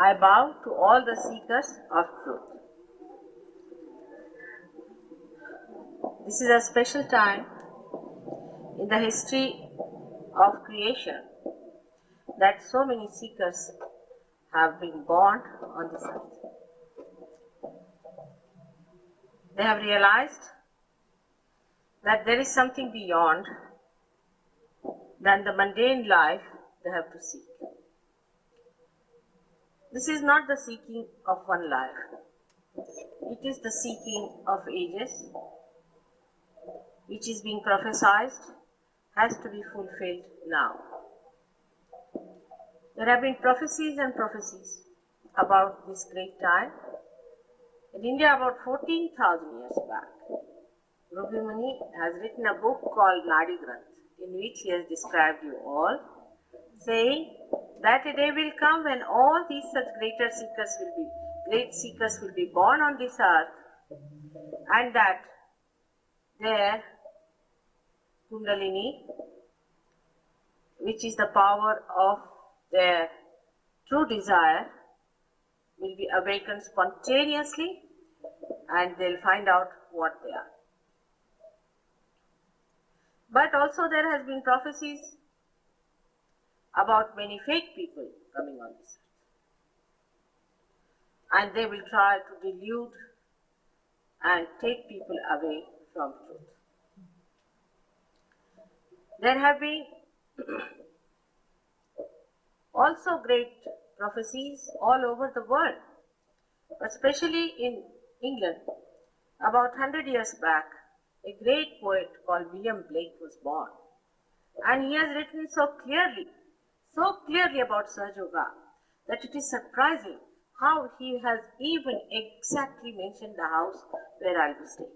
I bow to all the seekers of truth. This is a special time in the history of creation that so many seekers have been born on this earth. They have realized that there is something beyond than the mundane life they have to seek. This is not the seeking of one life. It is the seeking of ages, which is being prophesied, has to be fulfilled now. There have been prophecies and prophecies about this great time. In India, about 14,000 years back, Ruby Muni has written a book called Nadi Granth, in which he has described you all, saying that a day will come when all these such great seekers will be born on this earth, and that their Kundalini, which is the power of their true desire, will be awakened spontaneously, and they'll find out what they are. But also there has been prophecies about many fake people coming on this earth, and they will try to delude and take people away from truth. There have been also great prophecies all over the world, especially in England. About 100 years back, a great poet called William Blake was born, and he has written so clearly about Sahaja Yoga that it is surprising how he has even exactly mentioned the house where I'll be staying.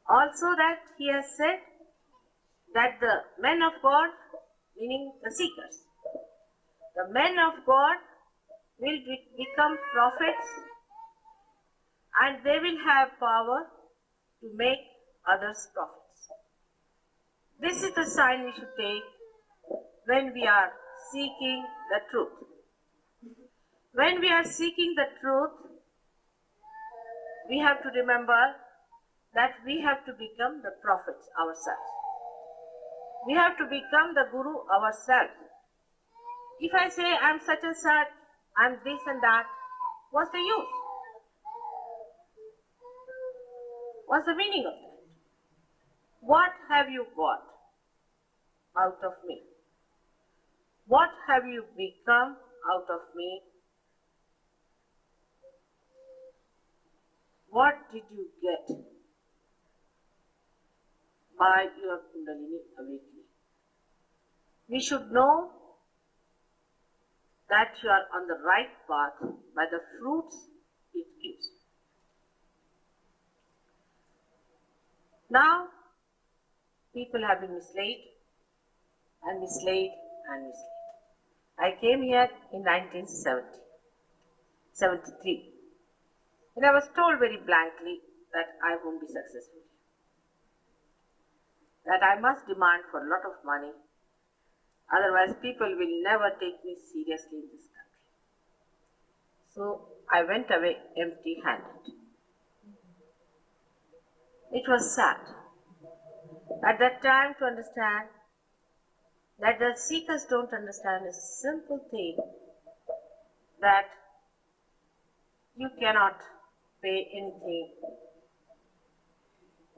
Also that he has said that the men of God, meaning the seekers, the men of God will become prophets, and they will have power to make others prophets. This is the sign we should take when we are seeking the truth. When we are seeking the truth, we have to remember that we have to become the prophets ourselves. We have to become the guru ourselves. If I say I'm such and such, I'm this and that, what's the use? What's the meaning of that? What have you got out of me? What have you become out of me? What did you get by your Kundalini awakening? We should know that you are on the right path by the fruits it gives. Now, people have been misled and misled and misled. I came here in 1973, and I was told very blankly that I won't be successful, that I must demand for a lot of money, otherwise people will never take me seriously in this country. So I went away empty-handed. It was sad at that time to understand that the seekers don't understand a simple thing, that you cannot pay anything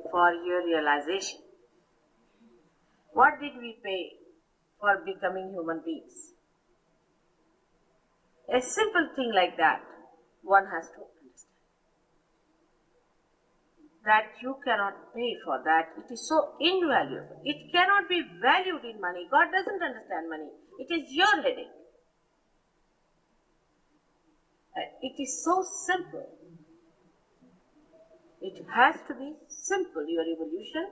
for your realization. What did we pay for becoming human beings? A simple thing like that, one has to understand. That you cannot pay for that. It is so invaluable. It cannot be valued in money. God doesn't understand money. It is your headache. It is so simple. It has to be simple, your evolution.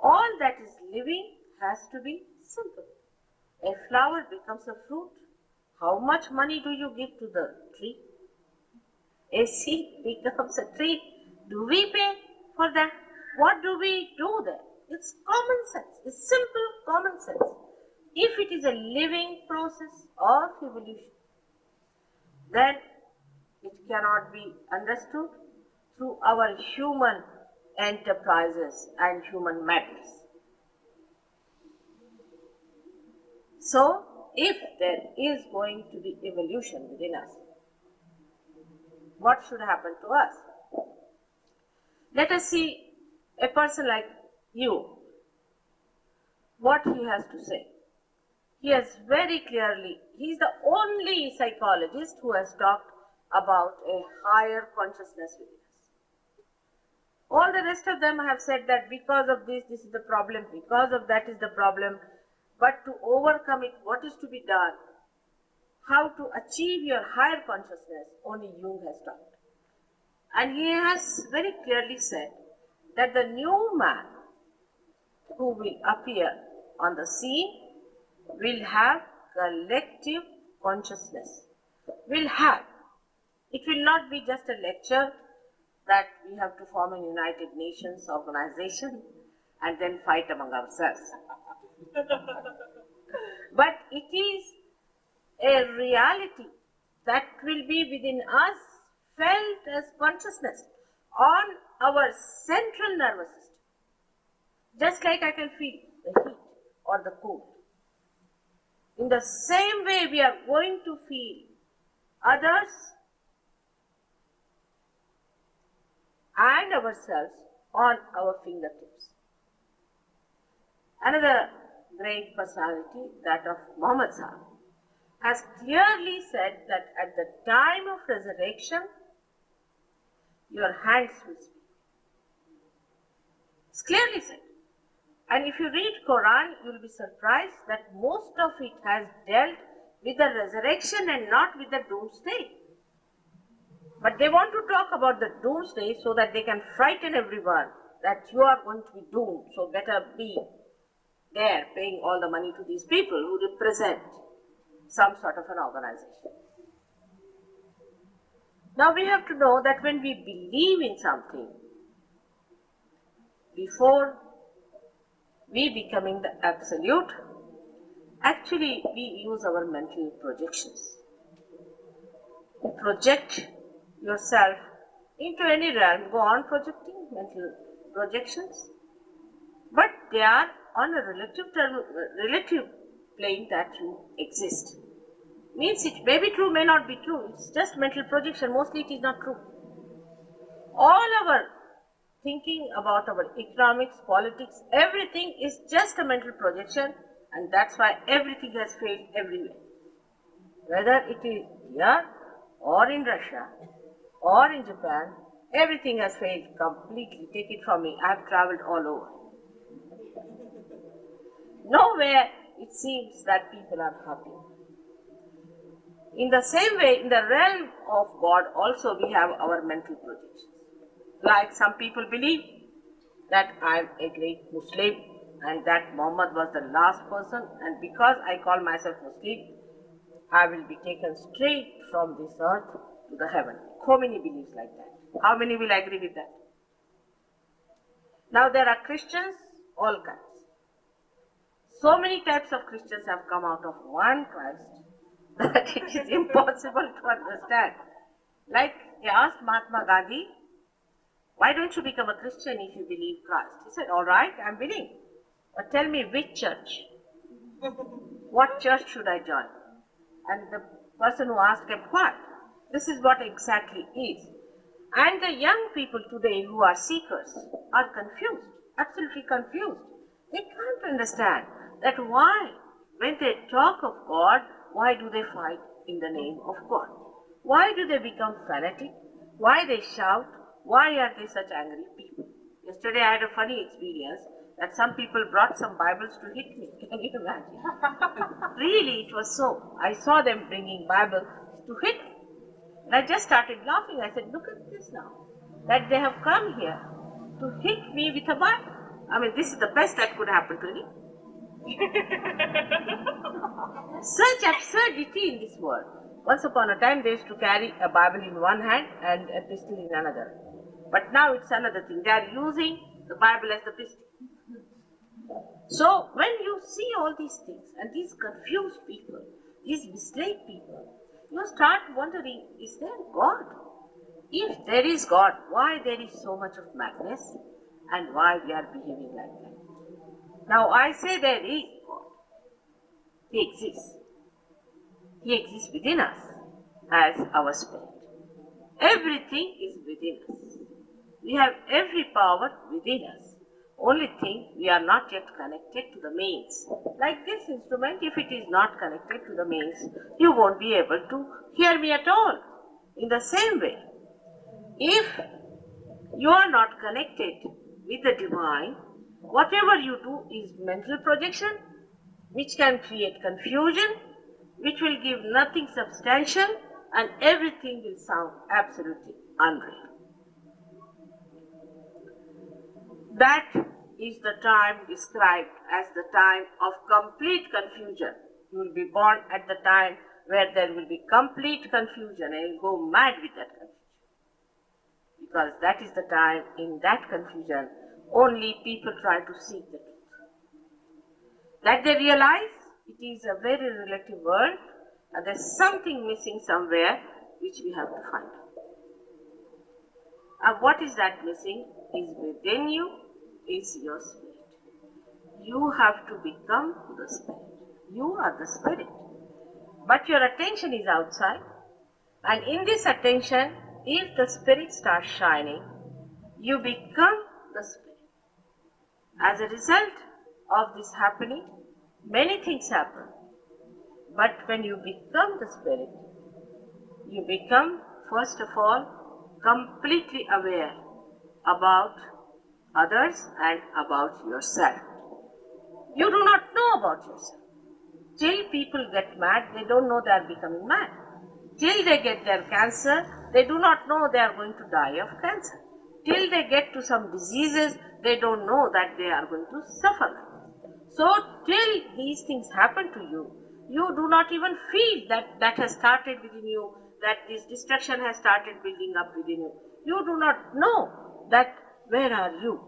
All that is living has to be simple. A flower becomes a fruit. How much money do you give to the tree? A seed becomes a tree. Do we pay for that? What do we do there? It's common sense. It's simple common sense. if it is a living process of evolution, then it cannot be understood through our human enterprises and human matters. So, if there is going to be evolution within us, what should happen to us? Let us see a person like you, what he has to say. He has very clearly, he is the only psychologist who has talked about a higher consciousness within us. All the rest of them have said that because of this, this is the problem, because of that is the problem, but to overcome it, what is to be done? How to achieve your higher consciousness, only Jung has talked. And he has very clearly said that the new man who will appear on the scene will have collective consciousness. It will not be just a lecture that we have to form a United Nations organization and then fight among ourselves. But it is a reality that will be within us, felt as consciousness on our central nervous system. Just like I can feel the heat or the cold. In the same way, we are going to feel others and ourselves on our fingertips. Another great personality, that of Muhammad Sahib, has clearly said that at the time of resurrection, your hands will speak. It's clearly said. And if you read Quran, you will be surprised that most of it has dealt with the resurrection and not with the doomsday. But they want to talk about the doomsday so that they can frighten everyone that you are going to be doomed, so better be there paying all the money to these people who represent some sort of an organization. Now we have to know that when we believe in something, before we becoming the absolute, actually we use our mental projections. You project yourself into any realm, go on projecting mental projections, but they are on a relative plane that you exist. Means it may be true, may not be true. It's just mental projection. Mostly it is not true. All our thinking about our economics, politics, everything is just a mental projection, and that's why everything has failed everywhere. Whether it is here or in Russia or in Japan, everything has failed completely. Take it from me, I have traveled all over. Nowhere it seems that people are happy. In the same way, in the realm of God also we have our mental projections. Like some people believe that I am a great Muslim and that Muhammad was the last person, and because I call myself Muslim, I will be taken straight from this earth to the heaven. How many believes like that? How many will agree with that? Now there are Christians, all kinds. So many types of Christians have come out of one Christ that it is impossible to understand. Like they asked Mahatma Gandhi, why don't you become a Christian if you believe Christ? He said, all right, I'm willing. But tell me which church? What church should I join? And the person who asked kept quiet. This is what exactly is. And the young people today who are seekers are confused, absolutely confused. They can't understand that why, when they talk of God, why do they fight in the name of God? Why do they become fanatic? Why they shout? Why are they such angry people? Yesterday I had a funny experience that some people brought some Bibles to hit me. Can you imagine? Really, it was so. I saw them bringing Bibles to hit me. And I just started laughing. I said, look at this now. That they have come here to hit me with a Bible. I mean, this is the best that could happen to me. Such absurdity in this world. Once upon a time, they used to carry a Bible in one hand and a pistol in another. But now it's another thing. They are using the Bible as the pistol. So when you see all these things and these confused people, these misled people, you start wondering, is there God? If there is God, why there is so much of madness and why we are behaving like that? Now I say there is God. He exists. He exists within us as our spirit. Everything is within us. We have every power within us. Only thing, we are not yet connected to the mains. Like this instrument, if it is not connected to the mains, you won't be able to hear me at all. In the same way, if you are not connected with the divine, whatever you do is mental projection, which can create confusion, which will give nothing substantial, and everything will sound absolutely unreal. That is the time described as the time of complete confusion. You will be born at the time where there will be complete confusion and you will go mad with that confusion. Because that is the time, in that confusion, only people try to seek the truth. That they realize it is a very relative world and there's something missing somewhere which we have to find out. And what is that missing? Is within you, is your spirit. You have to become the spirit. You are the spirit. But your attention is outside. And in this attention, if the spirit starts shining, you become the spirit. As a result of this happening, many things happen. But when you become the spirit, you become, first of all, completely aware about others and about yourself. You do not know about yourself. Till people get mad, they don't know they are becoming mad. Till they get their cancer, they do not know they are going to die of cancer. Till they get to some diseases, they don't know that they are going to suffer. So till these things happen to you, you do not even feel that that has started within you, that this destruction has started building up within you. You do not know that where are you.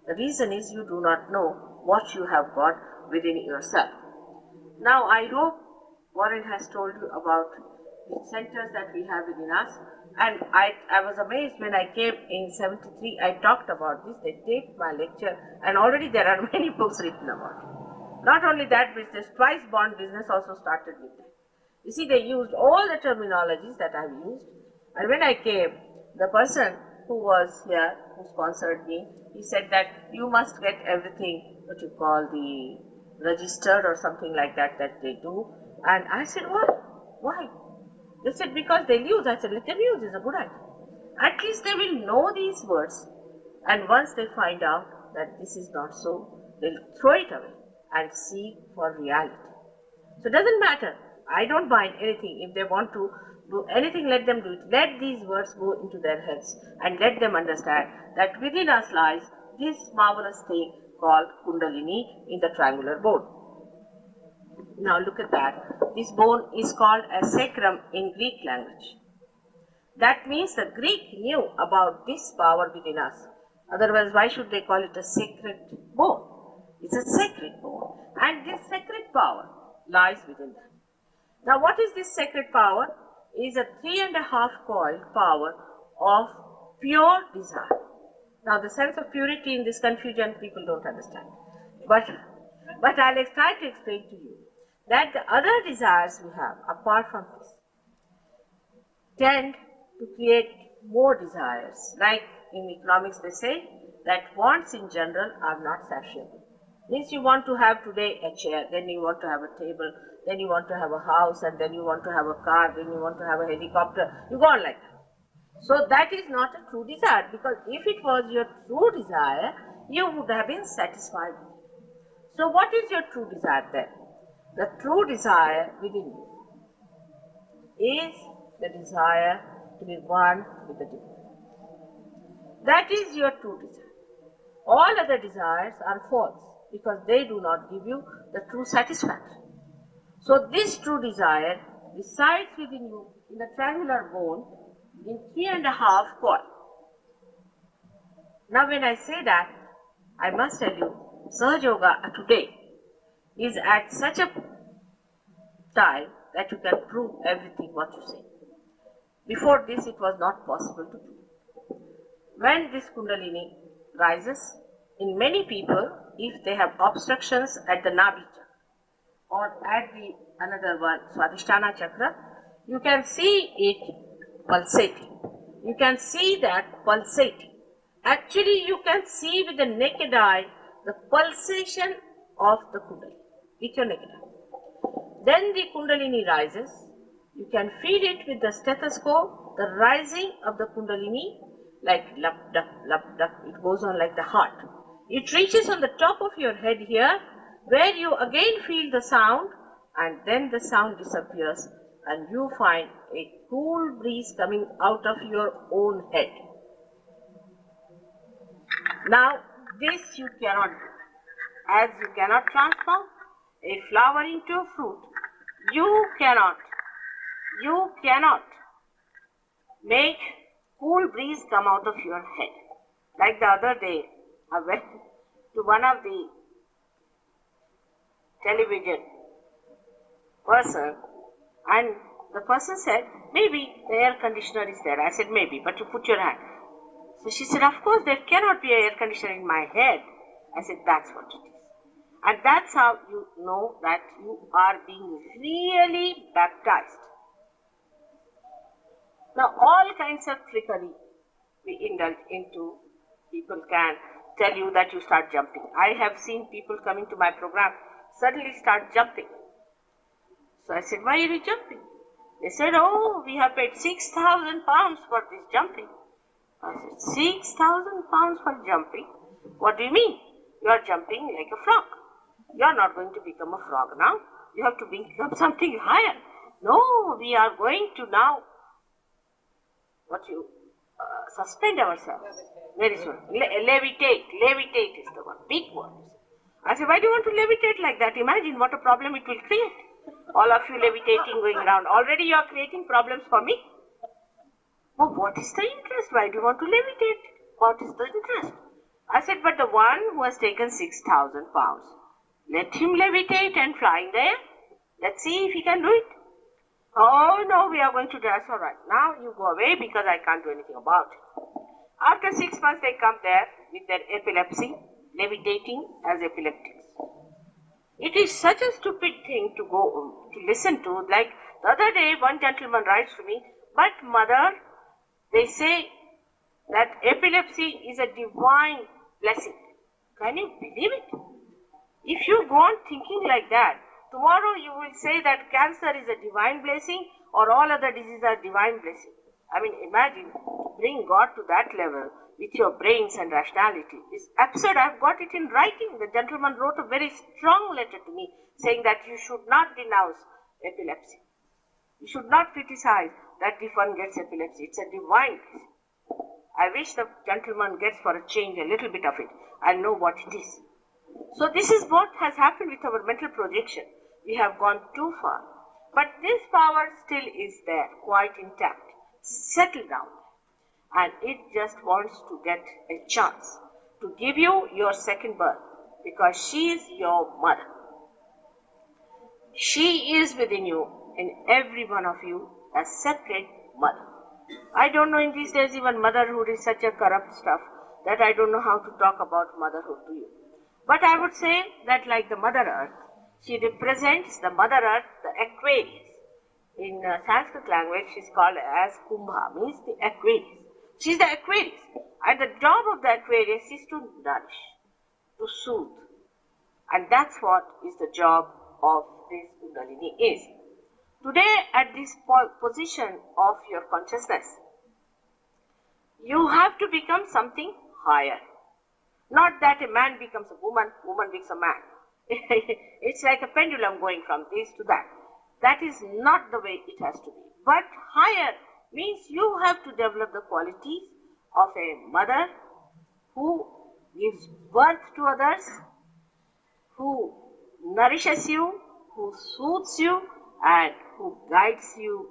The reason is you do not know what you have got within yourself. Now I hope Warren has told you about the centers that we have within us, and I was amazed when I came in 73, I talked about this, they taped my lecture, and already there are many books written about it. Not only that business, twice born business also started with that. You see, they used all the terminologies that I have used, and when I came, the person who was here, who sponsored me, he said that you must get everything, what you call the registered or something like that, that they do. And I said, why? Why? They said, because they'll use. I said, let them use, it's a good idea. At least they will know these words. And once they find out that this is not so, they'll throw it away and seek for reality. So it doesn't matter. I don't mind anything. If they want to do anything, let them do it. Let these words go into their heads and let them understand that within us lies this marvelous thing called Kundalini in the triangular bone. Now look at that. This bone is called a sacrum in Greek language. That means the Greek knew about this power within us. Otherwise, why should they call it a sacred bone? It's a sacred bone. And this sacred power lies within them. Now what is this sacred power? It is a 3.5 coiled power of pure desire. Now the sense of purity in this confusion people don't understand. But I'll try to explain to you that the other desires we have apart from this tend to create more desires. Like in economics they say that wants in general are not satiable. Means you want to have today a chair, then you want to have a table, then you want to have a house, and then you want to have a car, then you want to have a helicopter. You go on like that. So that is not a true desire, because if it was your true desire, you would have been satisfied. So what is your true desire then? The true desire within you is the desire to be one with the divine. That is your true desire. All other desires are false because they do not give you the true satisfaction. So this true desire resides within you in the triangular bone in 3.5 coil. Now when I say that, I must tell you Sahaja Yoga today is at such a time that you can prove everything what you say. Before this, it was not possible to prove. When this Kundalini rises, in many people, if they have obstructions at the Nabhi chakra or at the another one, Swadhisthana chakra, you can see it pulsating. You can see that pulsating. Actually, you can see with the naked eye the pulsation of the Kundalini with your naked eye. Then the Kundalini rises. You can feel it with the stethoscope, the rising of the Kundalini, like lup, dup, lup, dup. It goes on like the heart. It reaches on the top of your head here, where you again feel the sound, and then the sound disappears, and you find a cool breeze coming out of your own head. Now, this you cannot do. As you cannot transform a flower into a fruit, you cannot make cool breeze come out of your head. Like the other day, I went to one of the television person, and the person said, maybe the air conditioner is there. I said, maybe, but you put your hand. So she said, of course, there cannot be an air conditioner in my head. I said, that's what it is. And that's how you know that you are being really baptized. Now, all kinds of trickery we indulge into. People can tell you that you start jumping. I have seen people coming to my program suddenly start jumping. So I said, why are you jumping? They said, oh, we have paid 6,000 pounds for this jumping. I said, 6,000 pounds for jumping? What do you mean? You are jumping like a frog. You are not going to become a frog now. You have to become something higher. No, we are going to now suspend ourselves. Very soon. Levitate. Levitate is the one. Big word. I said, why do you want to levitate like that? Imagine what a problem it will create. All of you levitating going around. Already you are creating problems for me. Oh, what is the interest? Why do you want to levitate? What is the interest? I said, but the one who has taken 6,000 pounds, let him levitate and fly in there. Let's see if he can do it. Oh, no, we are going to dress. All right, now you go away because I can't do anything about it. After 6 months, they come there with their epilepsy, levitating as epileptics. It is such a stupid thing to go to listen to. Like the other day, one gentleman writes to me, but mother, they say that epilepsy is a divine blessing. Can you believe it? If you go on thinking like that, tomorrow you will say that cancer is a divine blessing or all other diseases are divine blessing. I mean, imagine to bring God to that level with your brains and rationality is absurd. I have got it in writing. The gentleman wrote a very strong letter to me saying that you should not denounce epilepsy. You should not criticize that if one gets epilepsy. It's a divine blessing. I wish the gentleman gets for a change a little bit of it and know what it is. So this is what has happened with our mental projection. We have gone too far. But this power still is there, quite intact, settled down. And it just wants to get a chance to give you your second birth because she is your mother. She is within you, in every one of you, a separate mother. I don't know in these days even motherhood is such a corrupt stuff that I don't know how to talk about motherhood to you. But I would say that like the Mother Earth, she represents the Mother Earth, the Aquarius. In Sanskrit language, she is called as Kumbha, means the Aquarius. She is the Aquarius. And the job of the Aquarius is to nourish, to soothe. And that's what is the job of this Kundalini is. Today, at this position of your consciousness, you have to become something higher. Not that a man becomes a woman, woman becomes a man. It's like a pendulum going from this to that. That is not the way it has to be. But higher means you have to develop the qualities of a mother who gives birth to others, who nourishes you, who soothes you, and who guides you,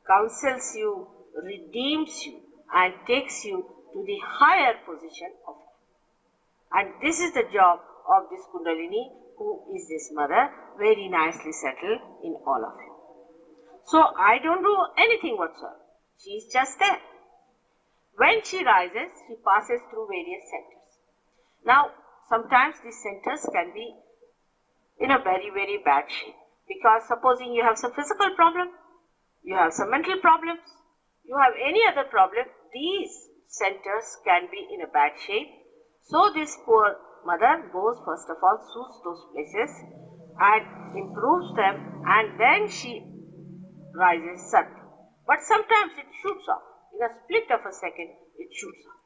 counsels you, redeems you, and takes you to the higher position of life. And this is the job of this Kundalini, who is this mother, very nicely settled in all of you. So I don't do anything whatsoever. She is just there. When she rises, she passes through various centers. Now, sometimes these centers can be in a very, very bad shape. Because supposing you have some physical problem, you have some mental problems, you have any other problem, these centers can be in a bad shape. So this poor mother goes first of all, soothes those places and improves them, and then she rises suddenly. But sometimes it shoots off. In a split of a second, it shoots off.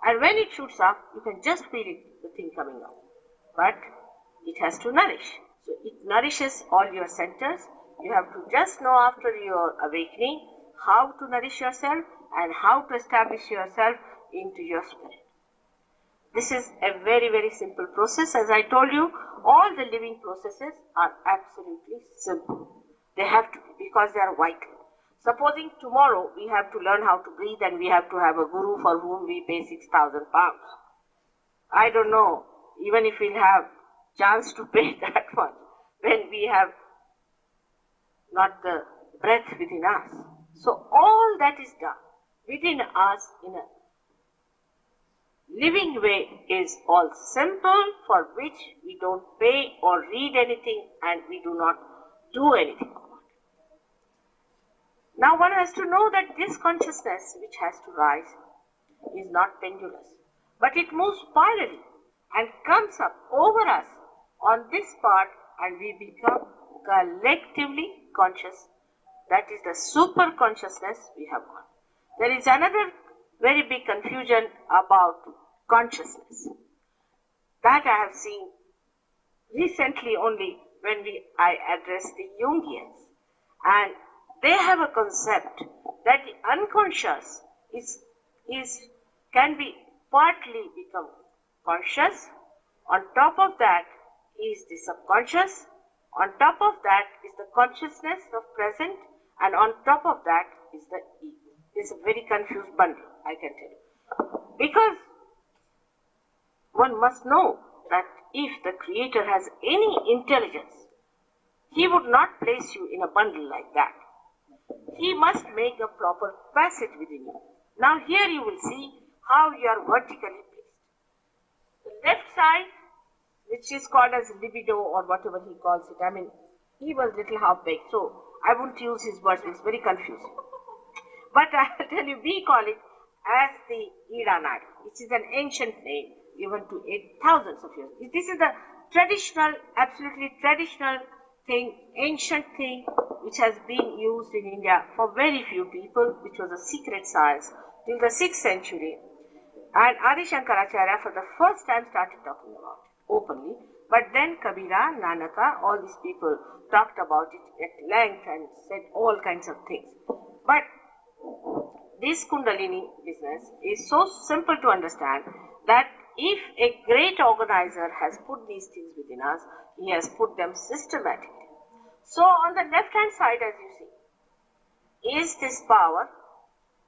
And when it shoots off, you can just feel it, the thing coming out. But it has to nourish. So it nourishes all your centers. You have to just know after your awakening how to nourish yourself and how to establish yourself into your spirit. This is a very, very simple process. As I told you, all the living processes are absolutely simple. They have to be because they are vital. Supposing tomorrow we have to learn how to breathe and we have to have a guru for whom we pay 6,000 pounds. I don't know, even if we'll have chance to pay that much when we have not the breath within us. So all that is done within us in a living way is all simple, for which we don't pay or read anything and we do not do anything. Now one has to know that this consciousness which has to rise is not pendulous, but it moves spirally and comes up over us on this part, and we become collectively conscious. That is the super consciousness we have got. There is another very big confusion about consciousness that I have seen recently only when I addressed the Jungians, and they have a concept that the unconscious can be partly become conscious. On top of that is the subconscious. On top of that is the consciousness of present, and on top of that is the ego. It's a very confused bundle, I can tell you. Because one must know that if the Creator has any intelligence, He would not place you in a bundle like that. He must make a proper passage within you. Now here you will see how you are vertically placed. The left side, which is called as libido or whatever he calls it. I mean, he was little half-baked, so I won't use his words, it's very confusing. But I'll tell you, we call it as the Iranadi, which is an ancient name given to 8,000s of years. This is the traditional, absolutely traditional thing, ancient thing, which has been used in India for very few people, which was a secret science till the 6th century. And Adi Shankaracharya for the first time started talking about it openly. But then Kabira, Nanaka, all these people talked about it at length and said all kinds of things. But this Kundalini business is so simple to understand that if a great organizer has put these things within us, he has put them systematically. So on the left hand side, as you see, is this power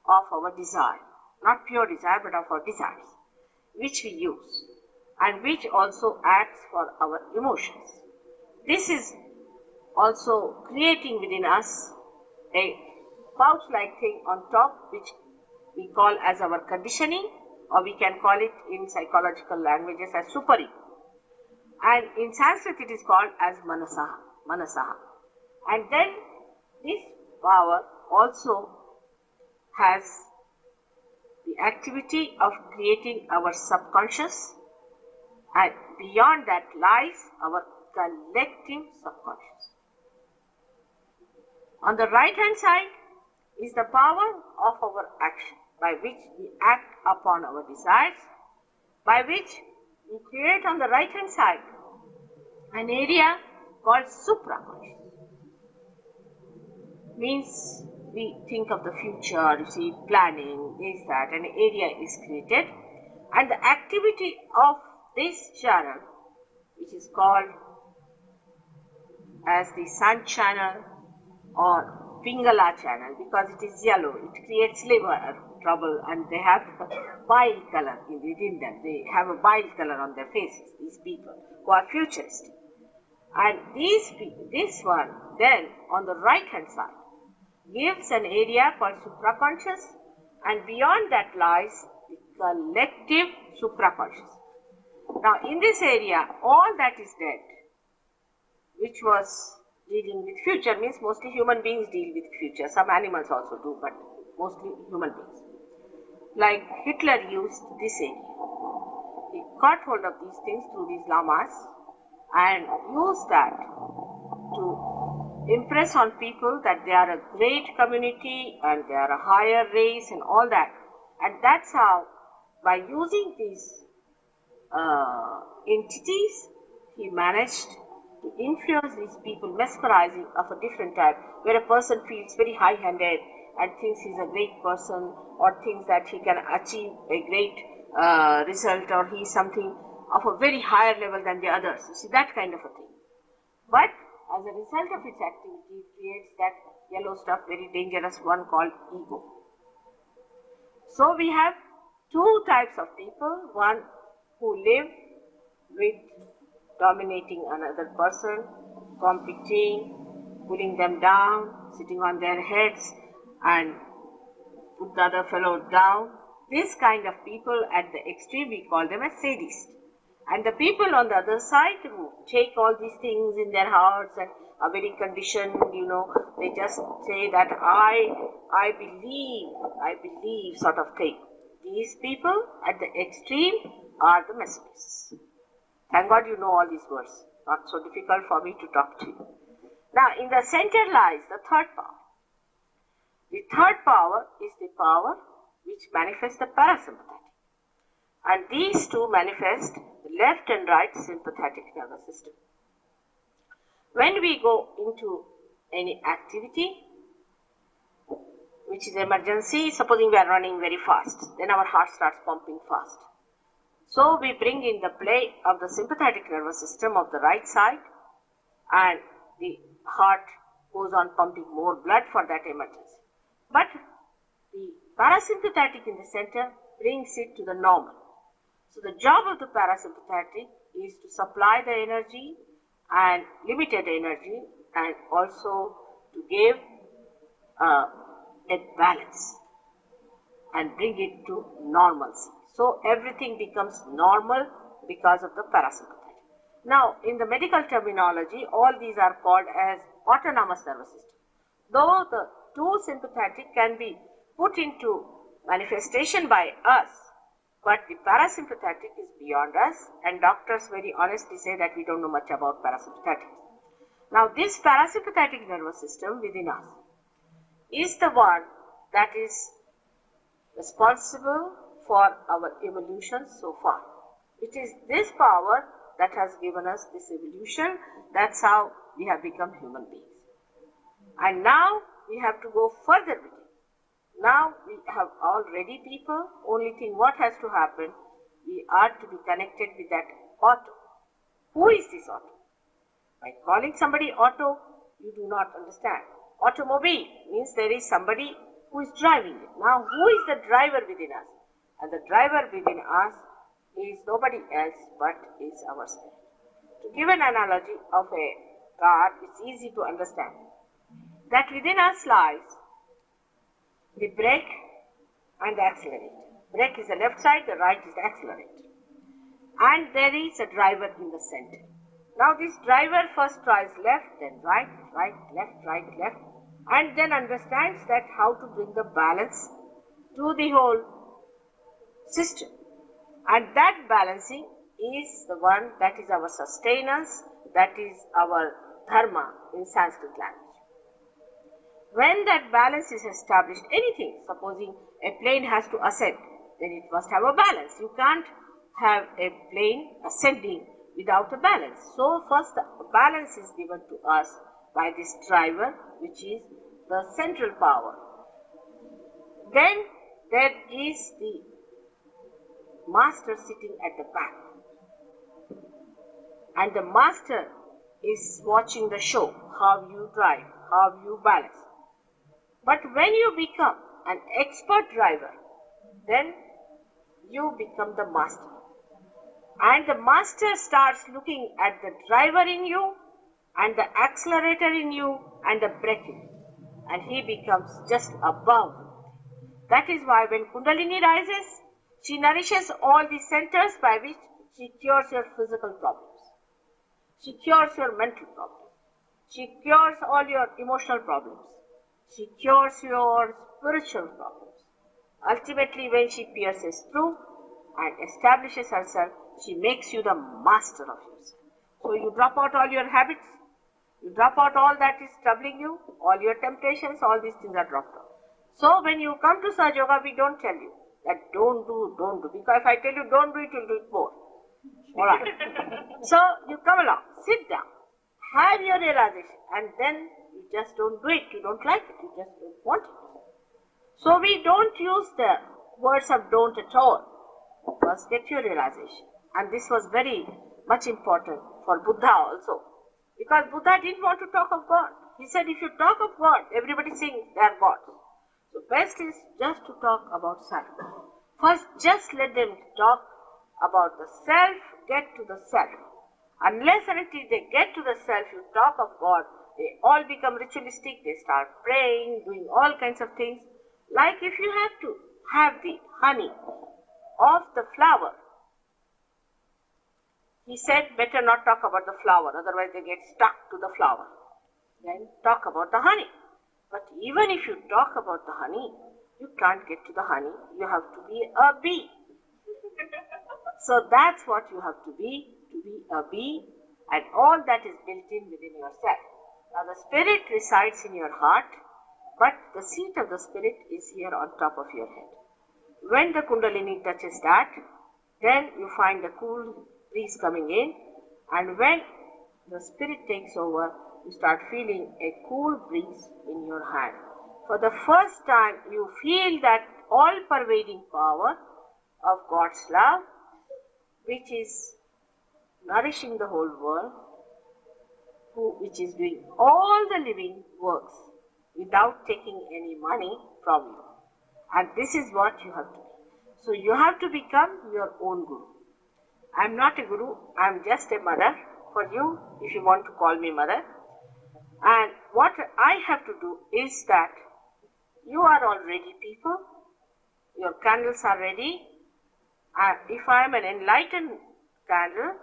of our desire, not pure desire but of our desires, which we use and which also acts for our emotions. This is also creating within us a pouch-like thing on top, which we call as our conditioning, or we can call it in psychological languages as superego. And in Sanskrit it is called as manasaha. And then this power also has the activity of creating our subconscious, and beyond that lies our collective subconscious. On the right hand side is the power of our action, by which we act upon our desires, by which we create on the right hand side an area called supraconscious. Means we think of the future, you see, planning, this, that, an area is created, and the activity of this channel, which is called as the sun channel or Pingala channel, because it is yellow, it creates liver, trouble, and they have bile color within them. They have a bile color on their faces, these people who are futuristic. And this one then on the right hand side gives an area called supraconscious, and beyond that lies the collective supraconscious. Now in this area, all that is dead, which was dealing with future, means mostly human beings deal with future. Some animals also do, but mostly human beings. Like Hitler used this area. He got hold of these things through these lamas and used that to impress on people that they are a great community and they are a higher race and all that. And that's how, by using these entities, he managed to influence these people, mesmerizing of a different type, where a person feels very high-handed and thinks he's a great person, or thinks that he can achieve a great result, or he's something of a very higher level than the others. You see, that kind of a thing. But as a result of its activity, it creates that yellow stuff, very dangerous one called ego. So we have two types of people, one who live with dominating another person, competing, pulling them down, sitting on their heads and put the other fellow down. This kind of people at the extreme, we call them as sadists. And the people on the other side who take all these things in their hearts and are very conditioned, they just say that I believe sort of thing. These people at the extreme are the messengers. Thank God you know all these words. Not so difficult for me to talk to you. Now, in the center lies the third power. The third power is the power which manifests the parasympathetic. And these two manifest the left and right sympathetic nervous system. When we go into any activity, which is emergency, supposing we are running very fast, then our heart starts pumping fast. So we bring in the play of the sympathetic nervous system of the right side, and the heart goes on pumping more blood for that emergency. But the parasympathetic in the center brings it to the normal. So the job of the parasympathetic is to supply the energy and limited energy, and also to give a balance and bring it to normalcy. So everything becomes normal because of the parasympathetic. Now, in the medical terminology, all these are called as autonomous nervous system. Though the two sympathetic can be put into manifestation by us, but the parasympathetic is beyond us, and doctors very honestly say that we don't know much about parasympathetic. Now, this parasympathetic nervous system within us is the one that is responsible for our evolution so far. It is this power that has given us this evolution. That's how we have become human beings. And now we have to go further with it. Now we have already people. Only thing what has to happen, we are to be connected with that auto. Who is this auto? By calling somebody auto, you do not understand. Automobile means there is somebody who is driving it. Now who is the driver within us? And the driver within us is nobody else but is our spirit. To give an analogy of a car, it's easy to understand that within us lies the brake and the accelerator. Brake is the left side, the right is the accelerator. And there is a driver in the center. Now this driver first tries left, then right, left, and then understands that how to bring the balance to the whole system. And that balancing is the one that is our sustenance, that is our dharma in Sanskrit language. When that balance is established, anything, supposing a plane has to ascend, then it must have a balance. You can't have a plane ascending without a balance. So first the balance is given to us by this driver, which is the central power. Then there is the master sitting at the back. And the master is watching the show, how you drive, how you balance. But when you become an expert driver, then you become the master. And the master starts looking at the driver in you and the accelerator in you and the brake in you. And he becomes just above. That is why when Kundalini rises, she nourishes all the centers by which she cures your physical problems. She cures your mental problems. She cures all your emotional problems. She cures your spiritual problems. Ultimately, when she pierces through and establishes herself, she makes you the master of yourself. So you drop out all your habits, you drop out all that is troubling you, all your temptations, all these things are dropped out. So when you come to Sahaja Yoga, we don't tell you that don't do. Because if I tell you don't do it, you'll do it more. Alright. So you come along, sit down, have your realization, and then you just don't do it. You don't like it, you just don't want it. So we don't use the words of don't at all. First get your realization. And this was very much important for Buddha also. Because Buddha didn't want to talk of God. He said if you talk of God, everybody thinks they are God. So best is just to talk about self. First just let them talk about the self, get to the self. Unless and until they get to the self, you talk of God, they all become ritualistic, they start praying, doing all kinds of things. Like if you have to have the honey of the flower, he said better not talk about the flower, otherwise they get stuck to the flower. Then talk about the honey. But even if you talk about the honey, you can't get to the honey, you have to be a bee. So that's what you have to be a bee, and all that is built in within yourself. Now the spirit resides in your heart, but the seat of the spirit is here on top of your head. When the Kundalini touches that, then you find the cool breeze coming in, and when the spirit takes over, you start feeling a cool breeze in your hand. For the first time, you feel that all-pervading power of God's love, which is nourishing the whole world, which is doing all the living works without taking any money from you. And this is what you have to do. So you have to become your own guru. I am not a guru, I am just a mother for you, if you want to call me mother. And what I have to do is that you are all ready, people. Your candles are ready. And if I am an enlightened candle,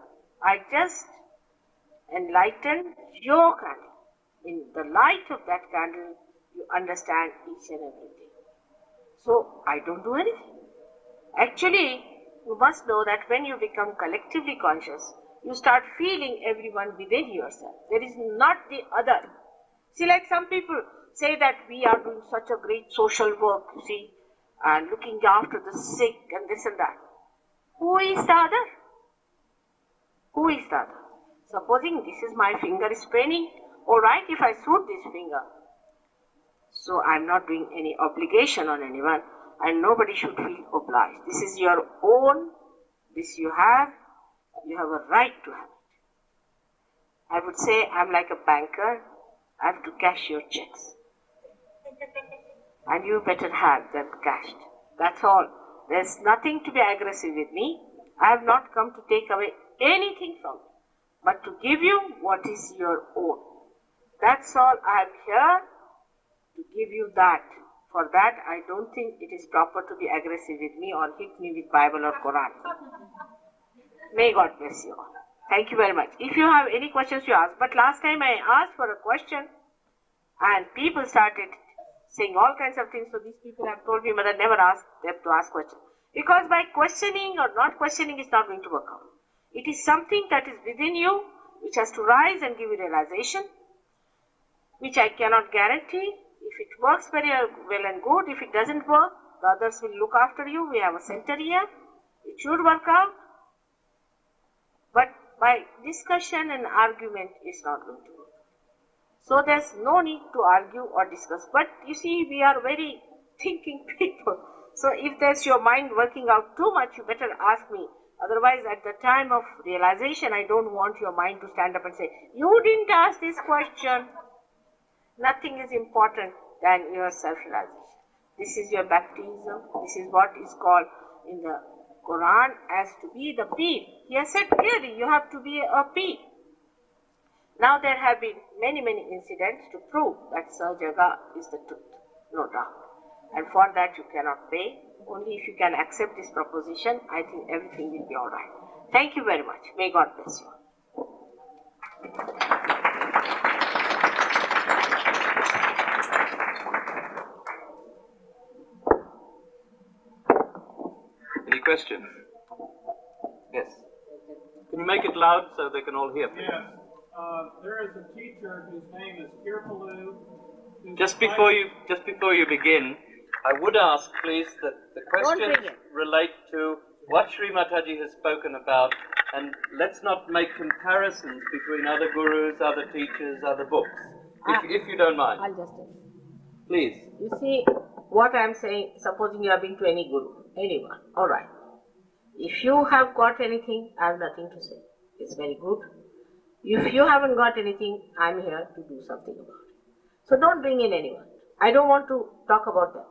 I just enlighten your candle. In the light of that candle, you understand each and everything. So I don't do anything. Actually, you must know that when you become collectively conscious, you start feeling everyone within yourself. There is not the other. See, like some people say that we are doing such a great social work, you see, and looking after the sick and this and that. Who is the other? Who is the other? Supposing this is my finger is paining, alright, if I soothe this finger. So I am not doing any obligation on anyone, and nobody should feel obliged. This is your own, this you have a right to have it. I would say I am like a banker, I have to cash your checks. And you better have them cashed. That's all. There's nothing to be aggressive with me. I have not come to take away anything from you, but to give you what is your own. That's all. I am here to give you that. For that, I don't think it is proper to be aggressive with me or hit me with Bible or Quran. May God bless you all. Thank you very much. If you have any questions, you ask. But last time I asked for a question and people started saying all kinds of things. So these people have told me, Mother, never ask them to ask questions. Because by questioning or not questioning is not going to work out. It is something that is within you, which has to rise and give you realization, which I cannot guarantee. If it works very well and good, if it doesn't work, the others will look after you. We have a center here. It should work out. But by discussion and argument, it's not going to work. So there's no need to argue or discuss. But you see, we are very thinking people. So if there's your mind working out too much, you better ask me. Otherwise, at the time of realization, I don't want your mind to stand up and say, you didn't ask this question. Nothing is important than your self-realization. This is your baptism. This is what is called in the Quran as to be the peer. He has said clearly, you have to be a peer. Now there have been many incidents to prove that Sahajayoga is the truth, no doubt. And for that you cannot pay. Only if you can accept this proposition, I think everything will be all right. Thank you very much. May God bless you. Any questions? Yes. Can you make it loud so they can all hear? Please? Yes. There is a teacher whose name is Kirpalu. Just before you begin, I would ask, please, that the questions relate to what Shri Mataji has spoken about, and let's not make comparisons between other gurus, other teachers, other books, if you don't mind. I'll just tell Please. you. See, what I am saying, supposing you have been to any guru, anyone, all right. If you have got anything, I have nothing to say. It's very good. If you haven't got anything, I'm here to do something about it. So don't bring in anyone. I don't want to talk about them.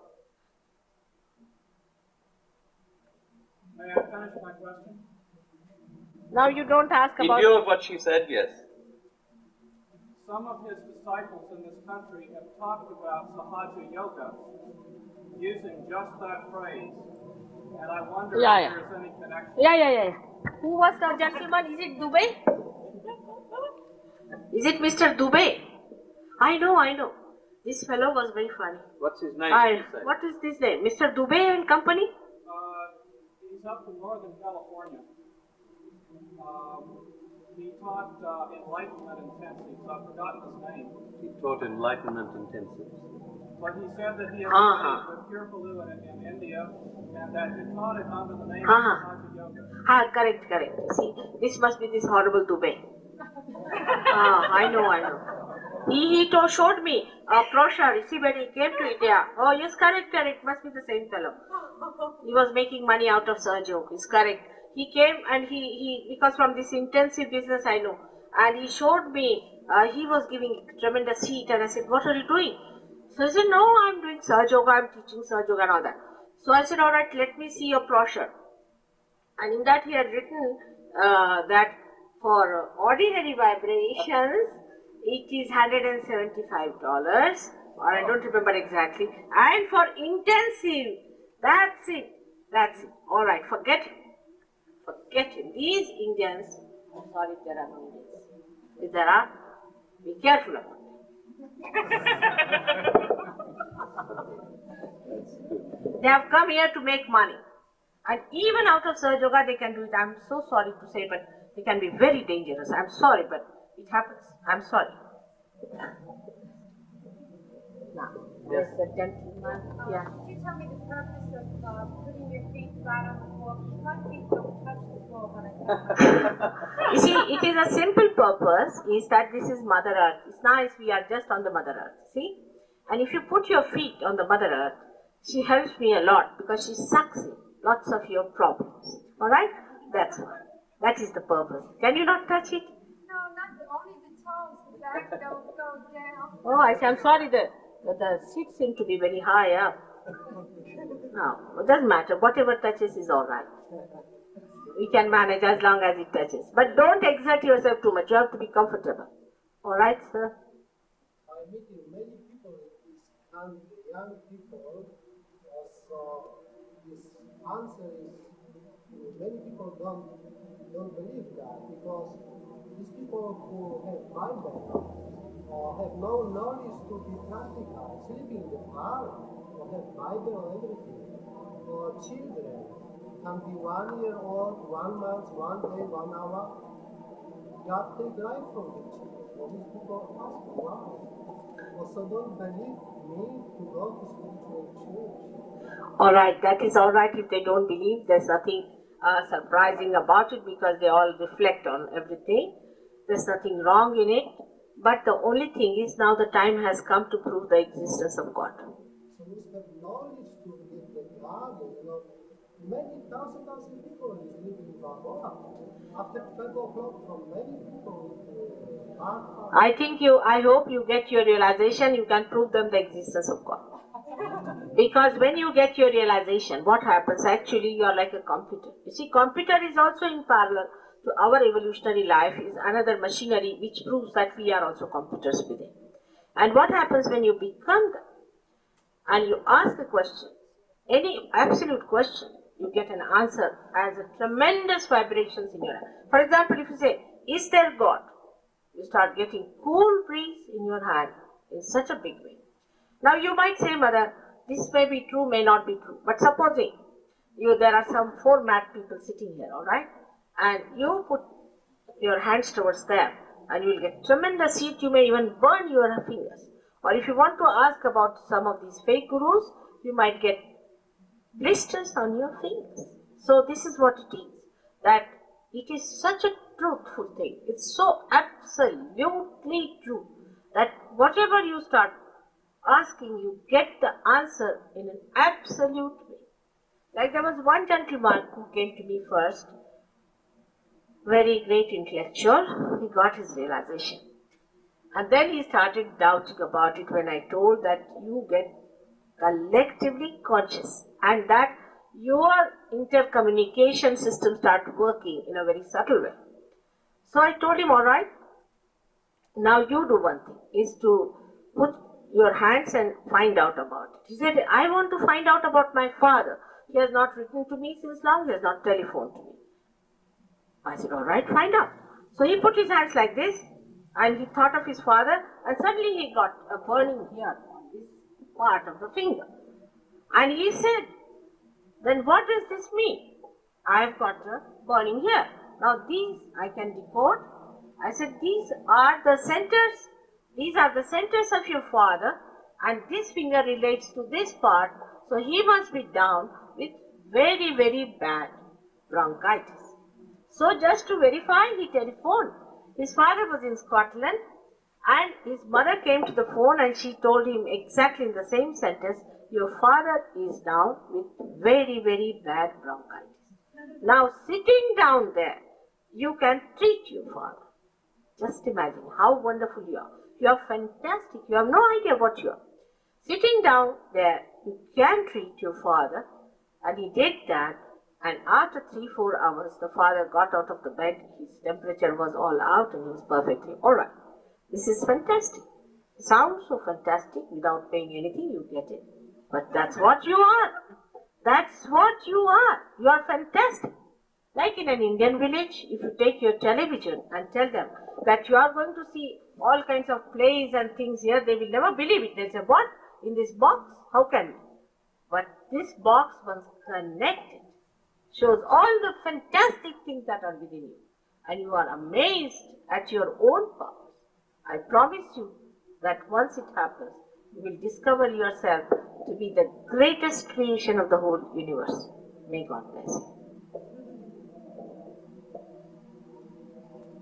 May I finish my question? Now you don't ask In about... view of what she said, yes. Some of his disciples in this country have talked about Sahaja Yoga using just that phrase. And I wonder if there's any connection. Yeah. Who was the gentleman? Is it Dubey? Is it Mr. Dubey? I know. This fellow was very funny. What's his name? What is this name? Mr. Dubey and company? He's up in Northern California. He taught enlightenment intensives. I've forgotten his name. He taught enlightenment intensives. But he said that he had studied with Kirpalu in India, and that he taught it under the name of Sahaja Yoga. Correct. See, this must be this horrible Dubey. I know. He showed me a brochure. You see, when he came to India. Oh, yes, correct. Must be the same fellow. He was making money out of Sahajayoga. It's correct. He came and he because from this intensive business I know, and he showed me. He was giving tremendous heat, and I said, "What are you doing?" So I said, "No, I'm doing Sahajayoga. I'm teaching Sahajayoga and all that." So I said, "All right, let me see your brochure." And in that he had written that for ordinary vibrations, it is $175, or I don't remember exactly. And for intensive, that's it. All right, forget it. These Indians, I'm sorry if there are no Indians. If there are, be careful about it. They have come here to make money. And even out of Sahajayoga they can do it. I'm so sorry to say, but they can be very dangerous. I'm sorry, but it happens. I'm sorry. Now, there's the gentleman. Yeah. Could you tell me the purpose of putting your feet flat on the floor? Because my feet don't touch the floor when I You see, it is a simple purpose, is that this is Mother Earth. It's nice, we are just on the Mother Earth, see? And if you put your feet on the Mother Earth, she helps me a lot because she sucks in lots of your problems. Alright? That's why. That is the purpose. Can you not touch it? No, not only the toes. The back don't go down. Oh, I'm sorry, the seats seem to be very high up. No, it doesn't matter. Whatever touches is alright. We can manage as long as it touches. But don't exert yourself too much. You have to be comfortable. Alright, sir? I'm meeting many people and young people. So this answer is many people don't believe that, because these people who have my background or have no knowledge to be practical, sleeping in the car or have Bible or everything, or children can be 1 year old, 1 month, 1 day, 1 hour. God take life from the children. So these people ask why. Also don't believe me to go to spiritual church. Alright, that is alright if they don't believe. There's nothing surprising about it because they all reflect on everything. There's nothing wrong in it. But the only thing is now the time has come to prove the existence of God. So we have knowledge to get the God, many thousands of people is living in Bangkok. After 12 o'clock from many people I hope you get your realization, you can prove them the existence of God. Because when you get your realization, what happens? Actually, you are like a computer. You see, computer is also in parallel to our evolutionary life, is another machinery which proves that we are also computers within. And what happens when you become that and you ask a question, any absolute question, you get an answer as a tremendous vibrations in your hand. For example, if you say, is there God? You start getting cool breeze in your hand in such a big way. Now you might say, Mother, this may be true, may not be true. But supposing there are some 4 mad people sitting here, all right? And you put your hands towards them and you will get tremendous heat. You may even burn your fingers. Or if you want to ask about some of these fake gurus, you might get blisters on your fingers. So this is what it is, that it is such a truthful thing. It's so absolutely true that whatever you start asking, you get the answer in an absolute way. Like there was one gentleman who came to me first, very great intellectual, he got his realization. And then he started doubting about it when I told that you get collectively conscious and that your intercommunication system starts working in a very subtle way. So I told him, all right, now you do one thing, is to put your hands and find out about it. He said, I want to find out about my father. He has not written to me since long, he has not telephoned to me. I said, all right, find out. So he put his hands like this and he thought of his father and suddenly he got a burning here on this part of the finger. And he said, then what does this mean? I've got a burning here. Now these I can decode. I said, these are the centers. These are the centers of your father and this finger relates to this part. So he must be down with very, very bad bronchitis. So just to verify, he telephoned. His father was in Scotland and his mother came to the phone and she told him exactly in the same sentence, your father is down with very, very bad bronchitis. Now sitting down there, you can treat your father. Just imagine how wonderful you are. You are fantastic. You have no idea what you are. Sitting down there, you can treat your father. And he did that. And after 3-4 hours, the father got out of the bed. His temperature was all out and he was perfectly all right. This is fantastic. Sounds so fantastic. Without paying anything, you get it. But that's what you are. That's what you are. You are fantastic. Like in an Indian village, if you take your television and tell them that you are going to see all kinds of plays and things here, they will never believe it. They say, what? In this box? How can we? But this box, once connected, shows all the fantastic things that are within you. And you are amazed at your own powers. I promise you that once it happens, you will discover yourself to be the greatest creation of the whole universe. May God bless you.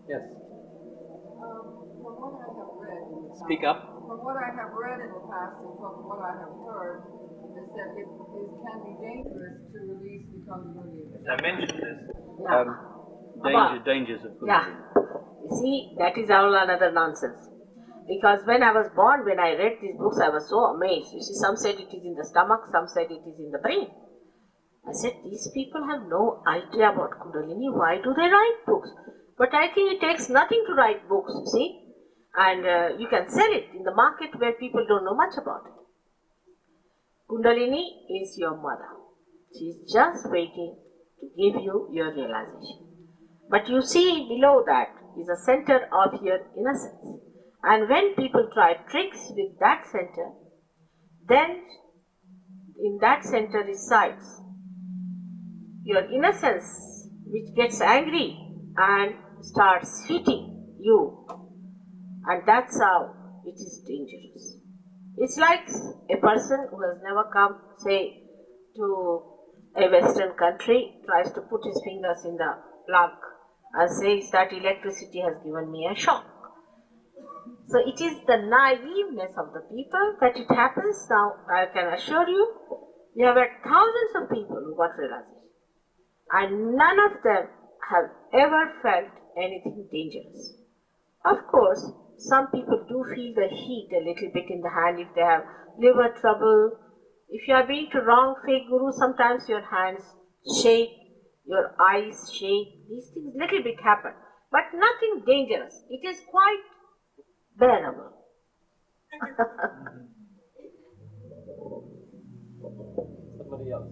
Yes. From what I have read, Speak up. From what I have read in the past and from what I have heard, is that it can be dangerous to release the Kundalini. I mentioned this. Yeah. Dangers of Kundalini. Yeah. You see, that is all another nonsense. Because when I was born, when I read these books, I was so amazed. You see, some said it is in the stomach, some said it is in the brain. I said, these people have no idea about Kundalini. Why do they write books? But I think it takes nothing to write books, you see. And you can sell it in the market where people don't know much about it. Kundalini is your mother. She is just waiting to give you your realization. But you see below that is a center of your innocence. And when people try tricks with that center, then in that center resides your innocence, which gets angry and starts hitting you. And that's how it is dangerous. It's like a person who has never come, say, to a Western country, tries to put his fingers in the plug and says that electricity has given me a shock. So it is the naiveness of the people that it happens. Now, I can assure you, we have had thousands of people who got realization. And none of them have ever felt anything dangerous. Of course, some people do feel the heat a little bit in the hand if they have liver trouble If you are being to wrong fake guru, sometimes your hands shake, your eyes shake, these things little bit happen, but nothing dangerous. It is quite bearable. Somebody else.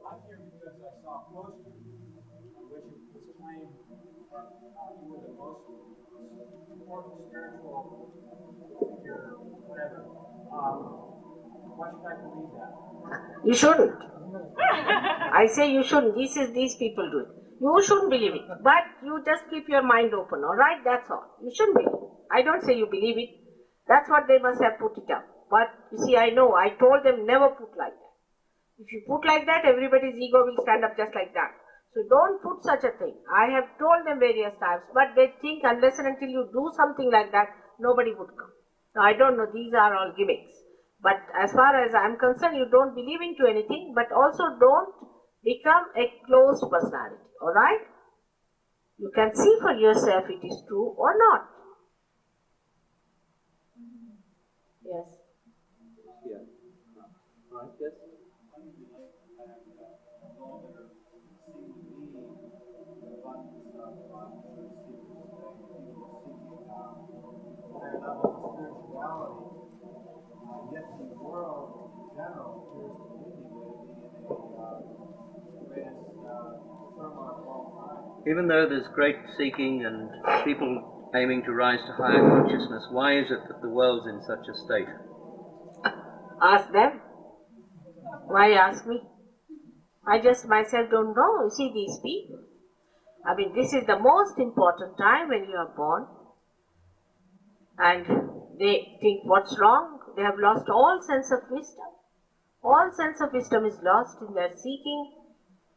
I'm here because I saw a poster on which it was claimed that you were the most important spiritual figure, whatever. Why should I believe that? You shouldn't. I say you shouldn't. These people do it. You shouldn't believe it. But you just keep your mind open, alright? That's all. You shouldn't believe it. I don't say you believe it. That's what they must have put it up. But you see, I know. I told them never put like that. If you put like that, everybody's ego will stand up just like that. So don't put such a thing. I have told them various times, but they think unless and until you do something like that, nobody would come. Now I don't know, these are all gimmicks. But as far as I'm concerned, you don't believe into anything, but also don't become a closed personality, alright? You can see for yourself it is true or not. Yes. Yeah. Right, yes. Higher levels of spirituality, yet the world in general appears to indicate in the greatest turmoil of all time. Even though there's great seeking and people aiming to rise to higher consciousness, why is it that the world's in such a state? Ask them. Why ask me? I just myself don't know. You see these people. I mean, this is the most important time when you are born. And they think what's wrong? They have lost all sense of wisdom. All sense of wisdom is lost in their seeking.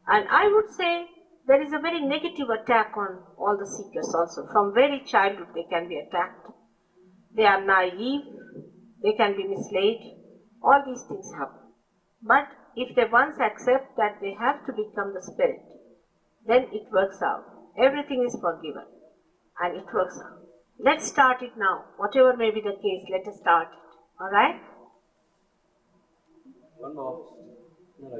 And I would say there is a very negative attack on all the seekers also. From very childhood they can be attacked. They are naive. They can be misled. All these things happen. But if they once accept that they have to become the spirit, then it works out. Everything is forgiven. And it works out. Let's start it now. Whatever may be the case, let us start it. Alright? One more.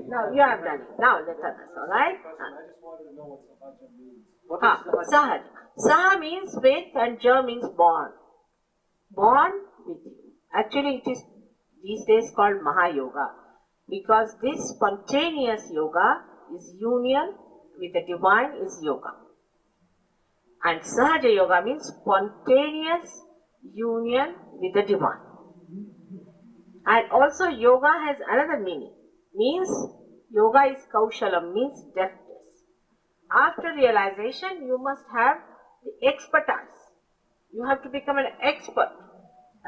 No, you have done it. Now let others, alright? I just wanted to know what Sahaja means. What is Sahaja. Saha means with and Ja means born. Born with you. Actually, it is these days called Mahayoga. Because this spontaneous yoga is union with the divine is yoga. And Sahaja Yoga means spontaneous union with the divine. And also yoga has another meaning. Means yoga is kaushalam, means deftness. After realization, you must have the expertise. You have to become an expert.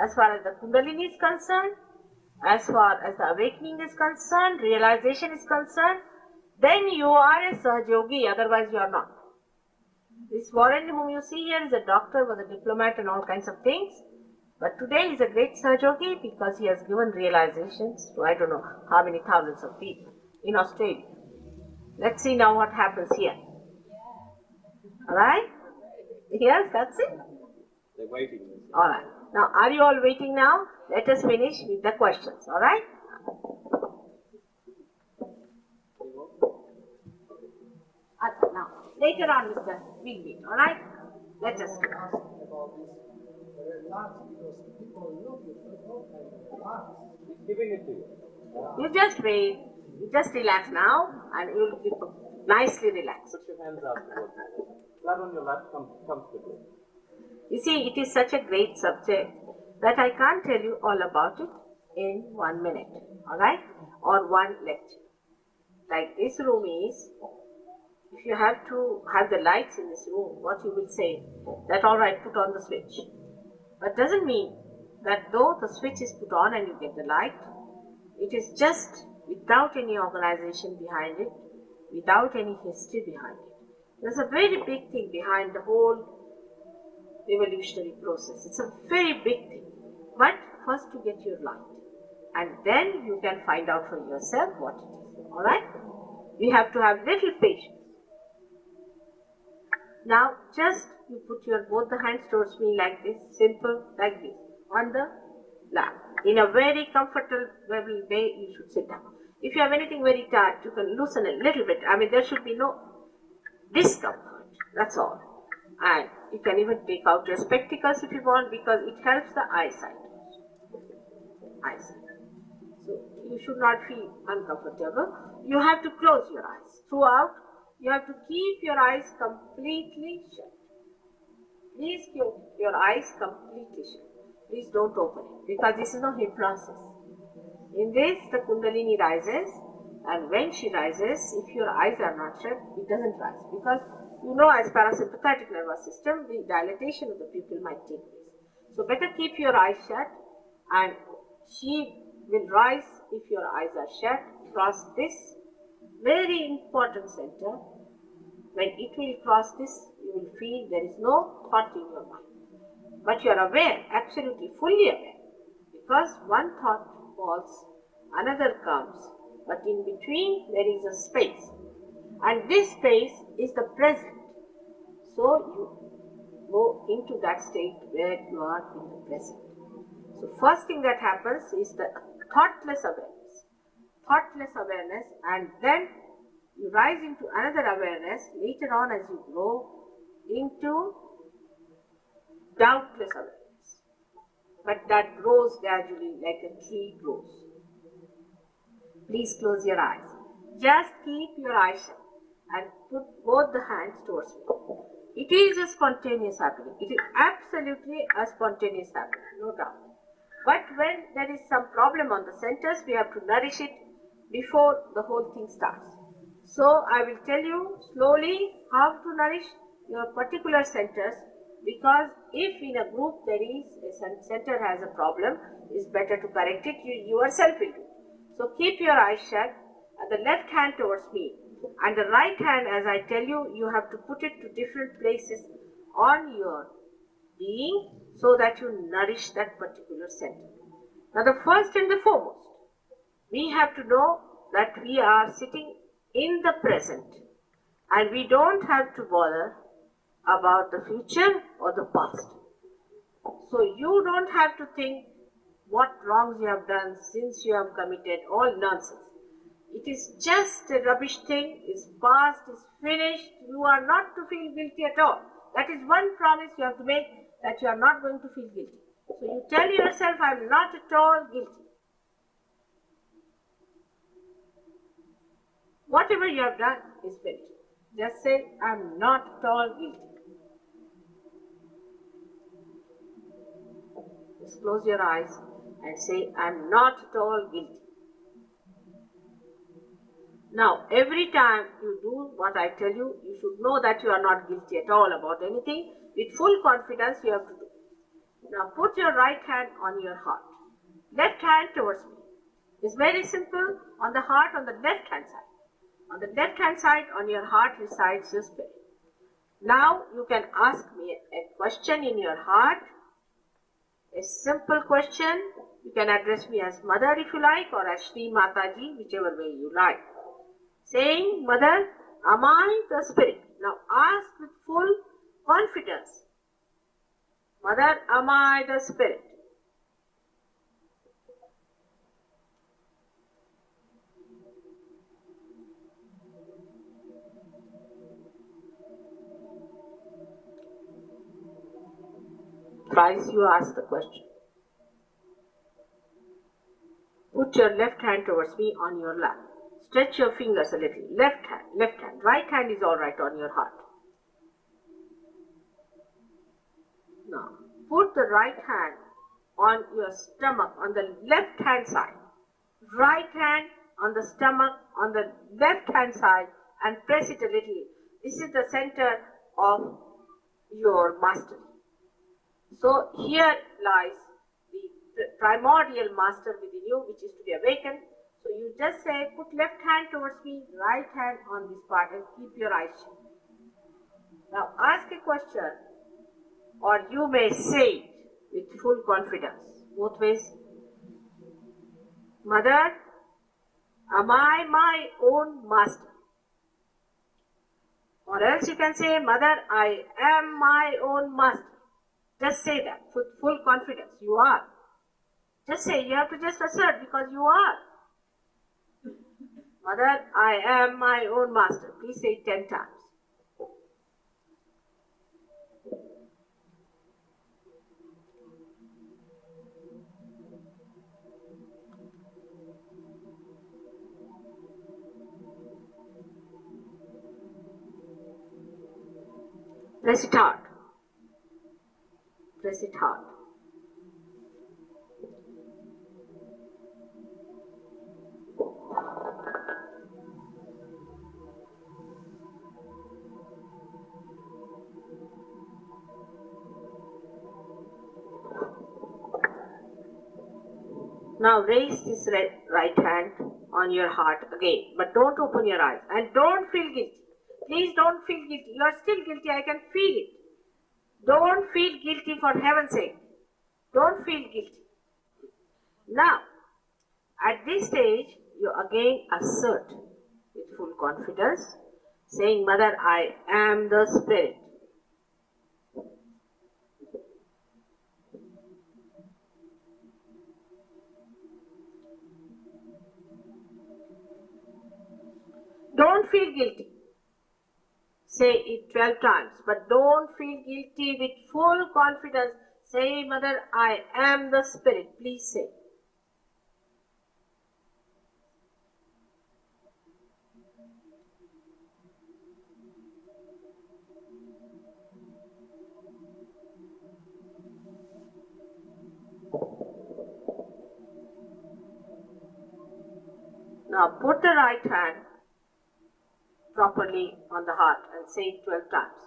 As far as the Kundalini is concerned, as far as the awakening is concerned, realization is concerned, then you are a Sahajayogi, otherwise you are not. This Warren whom you see here is a doctor, was a diplomat and all kinds of things. But today he is a great Sahajayogi because he has given realizations to I don't know how many thousands of people in Australia. Let's see now what happens here. Alright? Yes, that's it. They're waiting. Alright. Now, are you all waiting now? Let us finish with the questions. Alright? Now, later on, Mr. Big Beat. Alright? Let us Asking about this relax because people look at it and relax. He's giving it to you. You just wait. You just relax now and you will be nicely relaxed. Put your hands out towards me. Flat on your lap comfortably. You see, it is such a great subject that I can't tell you all about it in 1 minute, alright? Or one lecture. Like this room is, if you have to have the lights in this room, what you will say, that alright, put on the switch. But doesn't mean that though the switch is put on and you get the light, it is just without any organization behind it, without any history behind it. There's a very big thing behind the whole evolutionary process. It's a very big thing. But first you get your light. And then you can find out for yourself what it is. Alright? We have to have little patience. Now just you put your both the hands towards me like this, simple, like this, on the lap. In a very comfortable way, you should sit down. If you have anything very tight, you can loosen a little bit. I mean, there should be no discomfort. That's all. And you can even take out your spectacles if you want, because it helps the eyesight. So you should not feel uncomfortable. You have to close your eyes. Throughout, you have to keep your eyes completely shut. Please keep your eyes completely shut. Please don't open it, because this is no hypnosis. In this, the Kundalini rises, and when she rises, if your eyes are not shut, it doesn't rise. Because you know, as parasympathetic nervous system, the dilatation of the pupil might take place. So better keep your eyes shut, and she will rise if your eyes are shut. Cross this very important center. When it will cross this, you will feel there is no thought in your mind. But you are aware, absolutely fully aware, because one thought falls, another comes, but in between there is a space, and this space is the present. So you go into that state where you are in the present. So first thing that happens is the thoughtless awareness, and then you rise into another awareness later on as you grow into doubtless awareness. But that grows gradually like a tree grows. Please close your eyes. Just keep your eyes shut and put both the hands towards me. It is a spontaneous happening. It is absolutely a spontaneous happening, no doubt. But when there is some problem on the centers, we have to nourish it before the whole thing starts. So I will tell you slowly how to nourish your particular centers, because if in a group there is a center has a problem, it's better to correct it, you yourself will do. So keep your eyes shut, and the left hand towards me, and the right hand, as I tell you, you have to put it to different places on your being so that you nourish that particular center. Now the first and the foremost, we have to know that we are sitting in the present, and we don't have to bother about the future or the past. So you don't have to think what wrongs you have done, sins you have committed, all nonsense. It is just a rubbish thing, it's past, it's finished, you are not to feel guilty at all. That is one promise you have to make, that you are not going to feel guilty. So you tell yourself, I am not at all guilty. Whatever you have done is finished. Just say, I am not at all guilty. Just close your eyes and say, I am not at all guilty. Now, every time you do what I tell you, you should know that you are not guilty at all about anything. With full confidence, you have to do. Now, put your right hand on your heart. Left hand towards me. It's very simple. On the heart, on the left hand side. On the left hand side, on your heart resides your spirit. Now, you can ask me a question in your heart. A simple question. You can address me as Mother if you like, or as Shri Mataji, whichever way you like. Saying, Mother, am I the spirit? Now ask with full confidence. Mother, am I the spirit? Thrice you ask the question. Put your left hand towards me on your lap. Stretch your fingers a little. Left hand. Right hand is all right on your heart. Now, put the right hand on your stomach on the left hand side. Right hand on the stomach on the left hand side, and press it a little. This is the center of your mastery. So here lies the primordial master within you, which is to be awakened. So you just say, put left hand towards me, right hand on this part, and keep your eyes shut. Now ask a question, or you may say it with full confidence, both ways. Mother, am I my own master? Or else you can say, Mother, I am my own master. Just say that with full confidence. You are. Just say, you have to just assert because you are. Mother, I am my own master. Please say it 10 times. Press it hard. Press it hard. Now raise this right hand on your heart again, but don't open your eyes and don't feel guilty. Please don't feel guilty. You are still guilty. I can feel it. Don't feel guilty, for heaven's sake. Don't feel guilty. Now, at this stage, you again assert with full confidence, saying, Mother, I am the Spirit. Don't feel guilty. Say it 12 times, but don't feel guilty. With full confidence, say, Mother, I am the Spirit. Please say. Now put the right hand properly on the heart and say it 12 times.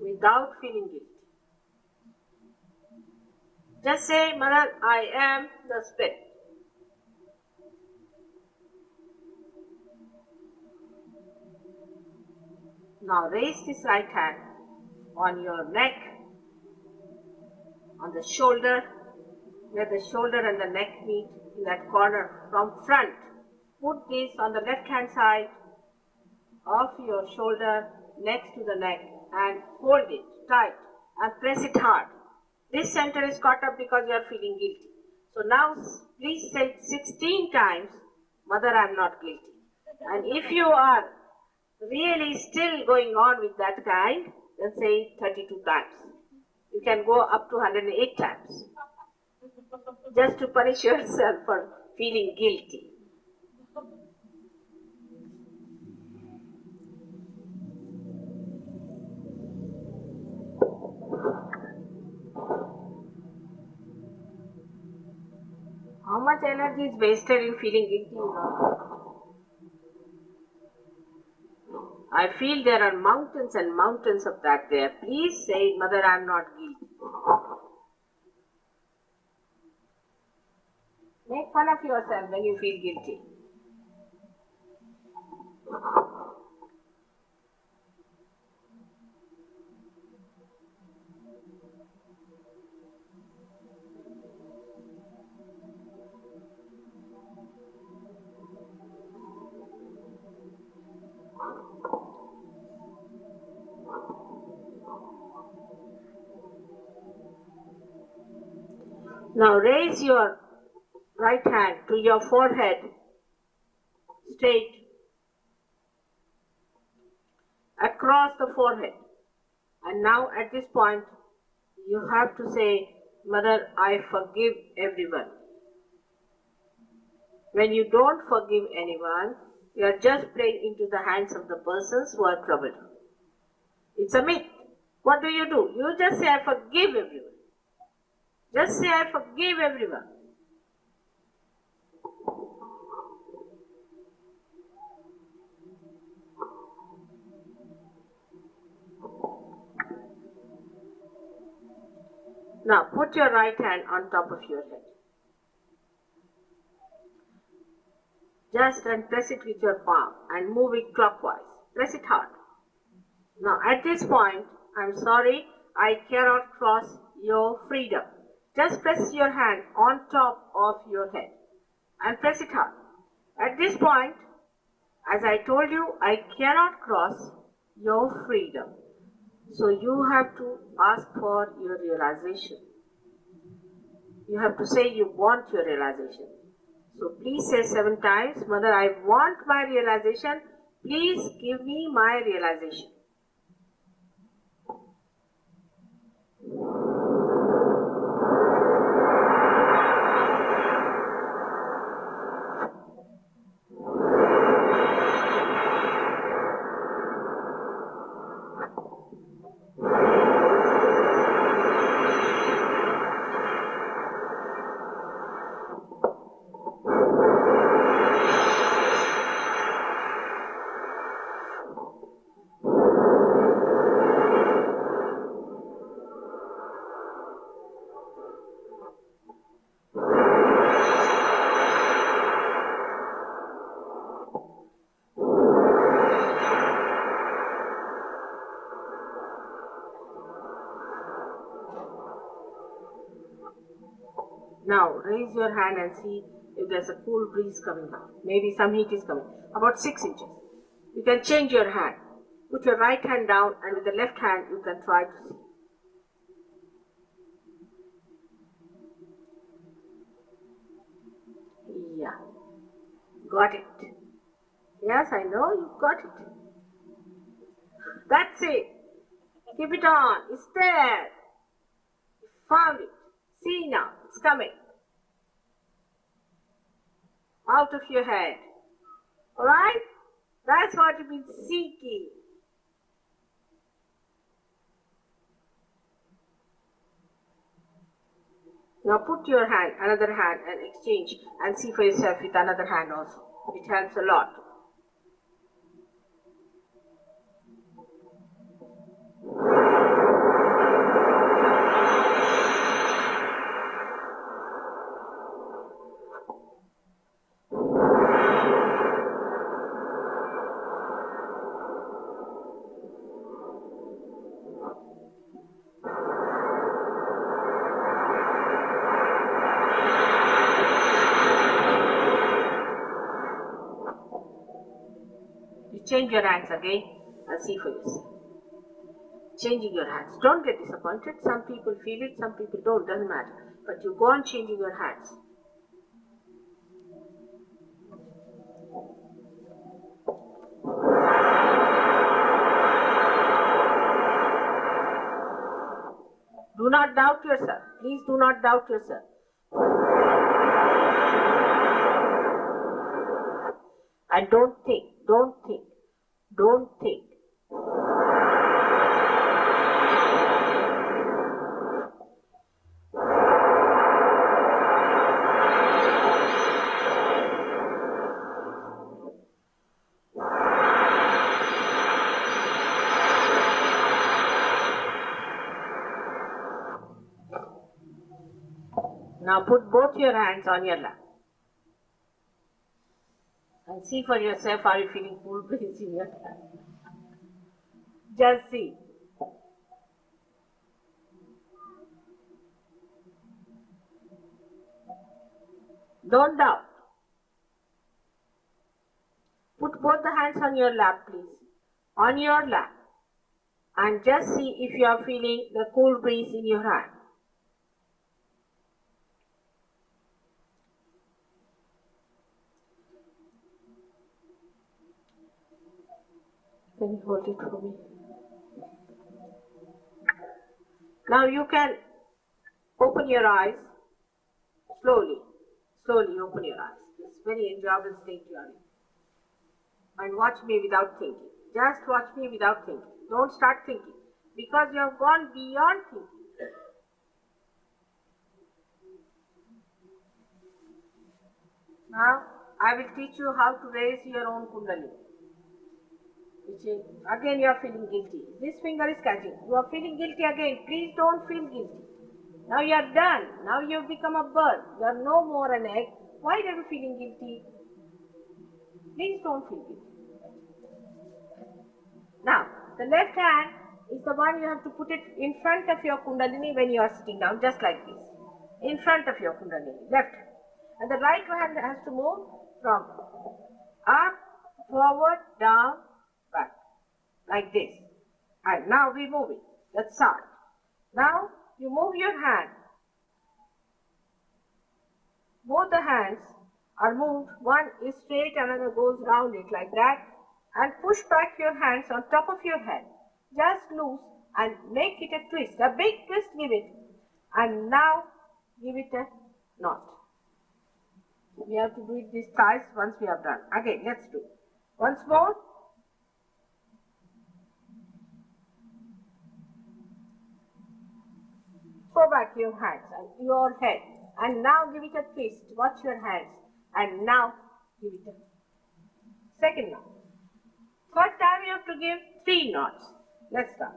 Without feeling guilty. Just say, Mother, I am the Spirit. Now raise this right hand on your neck, on the shoulder, where the shoulder and the neck meet, in that corner from front. Put this on the left hand side of your shoulder next to the neck and hold it tight and press it hard. This center is caught up because you are feeling guilty. So now please say 16 times, Mother, I am not guilty. And if you are really still going on with that kind, then say 32 times. You can go up to 108 times. Just to punish yourself for feeling guilty. How much energy is wasted in feeling guilty? I feel there are mountains and mountains of that there. Please say, Mother, I am not guilty. Make fun of yourself when you feel guilty. Now raise your right hand to your forehead, straight across the forehead. And now at this point, you have to say, Mother, I forgive everyone. When you don't forgive anyone, you are just playing into the hands of the persons who are troubled. It's a myth. What do? You just say, I forgive everyone. Just say, I forgive everyone. Now put your right hand on top of your head. Just and press it with your palm and move it clockwise. Press it hard. Now at this point, I'm sorry, I cannot cross your freedom. Just press your hand on top of your head and press it hard. At this point, as I told you, I cannot cross your freedom. So you have to ask for your realization. You have to say you want your realization. So please say 7 times, Mother, I want my realization. Please give me my realization. Now raise your hand and see if there's a cool breeze coming up. Maybe some heat is coming. About 6 inches. You can change your hand. Put your right hand down and with the left hand you can try to see. Yeah. Got it. Yes, I know you got it. That's it. Keep it on. It's there. You found it. See now. It's coming. Out of your head. Alright? That's what you've been seeking. Now put your hand, another hand, and exchange and see for yourself with another hand also. It helps a lot. Change your hands again and see for yourself. Changing your hands. Don't get disappointed. Some people feel it, some people don't. Doesn't matter. But you go on changing your hands. Do not doubt yourself. Please do not doubt yourself. And don't think. Don't think. Don't think. Now put both your hands on your lap. And see for yourself, are you feeling cool breeze in your hand? Just see. Don't doubt. Put both the hands on your lap, please. On your lap. And just see if you are feeling the cool breeze in your hand. Can you hold it for me? Now you can open your eyes slowly. Slowly open your eyes. It's very enjoyable state you are in. And watch me without thinking. Just watch me without thinking. Don't start thinking. Because you have gone beyond thinking. Now, I will teach you how to raise your own Kundalini. Which is, again you are feeling guilty. This finger is catching. You are feeling guilty again. Please don't feel guilty. Now you are done. Now you have become a bird. You are no more an egg. Why are you feeling guilty? Please don't feel guilty. Now, the left hand is the one you have to put it in front of your Kundalini when you are sitting down, just like this. In front of your Kundalini, left hand. And the right hand has to move from up, forward, down, back, like this. And now we move it. Let's start. Now you move your hand. Both the hands are moved. One is straight, another goes round it like that. And push back your hands on top of your head. Just loose and make it a twist. A big twist, give it. And now give it a knot. We have to do it this twice once we have done. Again, let's do it. Once more. Throw back your hands and your head. And now give it a twist. Watch your hands. And now give it a second knot. Third time you have to give 3 knots. Let's start.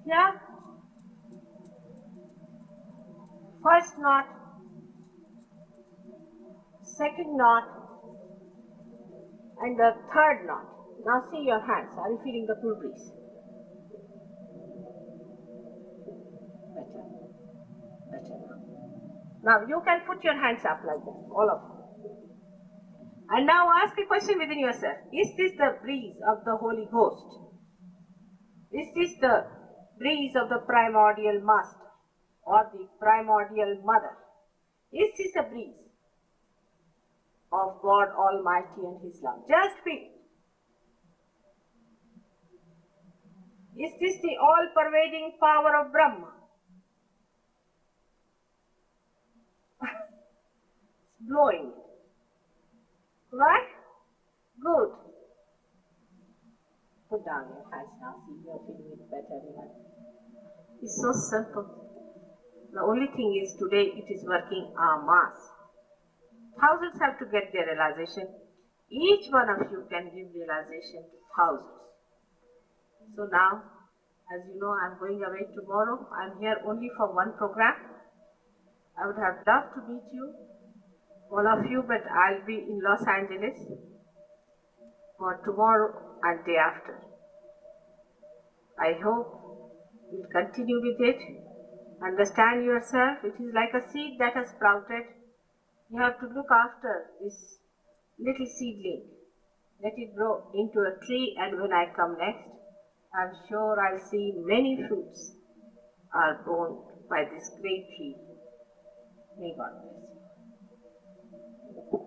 Yeah. First knot, second knot, and the third knot. Now see your hands. Are you feeling the cool breeze? Better. Better now. Now you can put your hands up like that, all of you. And now ask a question within yourself. Is this the breeze of the Holy Ghost? Is this the breeze of the primordial master or the primordial mother? Is this the breeze of God Almighty and His love? Just feel. Is this the all-pervading power of Brahma? It's blowing. Right? Good. Put down your hands now. See, you are feeling it better. It's so simple. The only thing is today it is working en masse. Thousands have to get their realization. Each one of you can give realization to thousands. So now, as you know, I'm going away tomorrow. I'm here only for one program. I would have loved to meet you, all of you, but I'll be in Los Angeles for tomorrow and day after. I hope you'll continue with it. Understand yourself. It is like a seed that has sprouted. You have to look after this little seedling. Let it grow into a tree, and when I come next, I'm sure I'll see many fruits are born by this great tree. May God bless you.